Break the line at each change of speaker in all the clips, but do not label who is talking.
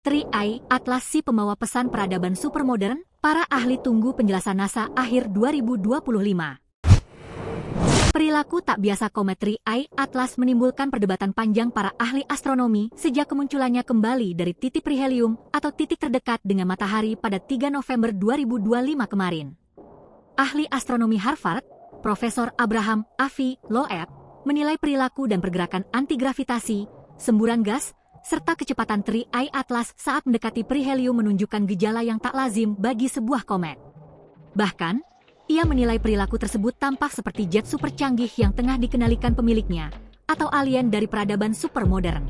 3I, Atlas si pembawa pesan peradaban supermodern, para ahli tunggu penjelasan NASA akhir 2025. Perilaku tak biasa komet 3I Atlas menimbulkan perdebatan panjang para ahli astronomi sejak kemunculannya kembali dari titik perihelium atau titik terdekat dengan matahari pada 3 November 2025 kemarin. Ahli astronomi Harvard, Profesor Abraham Avi Loeb, menilai perilaku dan pergerakan antigravitasi, semburan gas, serta kecepatan 3I Atlas saat mendekati perihelium menunjukkan gejala yang tak lazim bagi sebuah komet. Bahkan, ia menilai perilaku tersebut tampak seperti jet super canggih yang tengah dikendalikan pemiliknya, atau alien dari peradaban supermodern.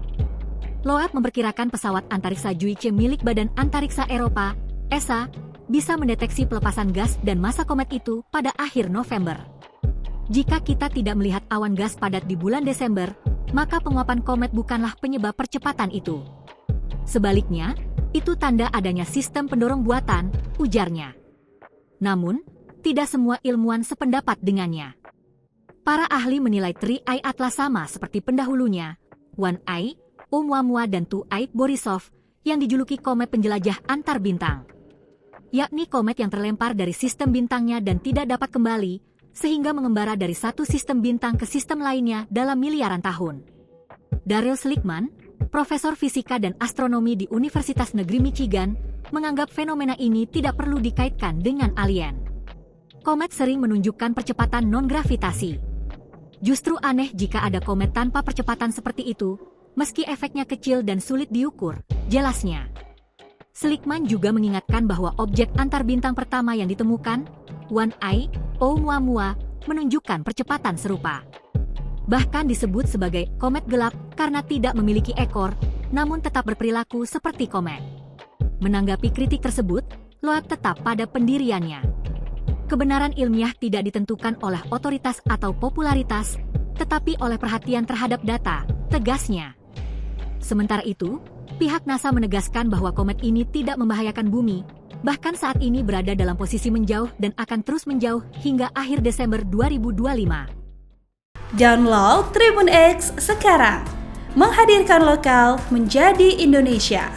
Loeb memperkirakan pesawat antariksa Juice milik Badan Antariksa Eropa, ESA, bisa mendeteksi pelepasan gas dan massa komet itu pada akhir November. Jika kita tidak melihat awan gas padat di bulan Desember, maka penguapan komet bukanlah penyebab percepatan itu. Sebaliknya, itu tanda adanya sistem pendorong buatan, ujarnya. Namun, tidak semua ilmuwan sependapat dengannya. Para ahli menilai 3I Atlas sama seperti pendahulunya, 1I, Oumuamua dan 2I Borisov, yang dijuluki komet penjelajah antar bintang. Yakni komet yang terlempar dari sistem bintangnya dan tidak dapat kembali, sehingga mengembara dari satu sistem bintang ke sistem lainnya dalam miliaran tahun. Daryl Slickman, profesor fisika dan astronomi di Universitas Negeri Michigan, menganggap fenomena ini tidak perlu dikaitkan dengan alien. Komet sering menunjukkan percepatan non-gravitasi. Justru aneh jika ada komet tanpa percepatan seperti itu, meski efeknya kecil dan sulit diukur, jelasnya. Slickman juga mengingatkan bahwa objek antar bintang pertama yang ditemukan, 1I, Oumuamua, menunjukkan percepatan serupa. Bahkan disebut sebagai komet gelap karena tidak memiliki ekor, namun tetap berperilaku seperti komet. Menanggapi kritik tersebut, Loeb tetap pada pendiriannya. Kebenaran ilmiah tidak ditentukan oleh otoritas atau popularitas, tetapi oleh perhatian terhadap data, tegasnya. Sementara itu, pihak NASA menegaskan bahwa komet ini tidak membahayakan bumi, bahkan saat ini berada dalam posisi menjauh dan akan terus menjauh hingga akhir Desember 2025.
Download Tribun X sekarang, menghadirkan lokal menjadi Indonesia.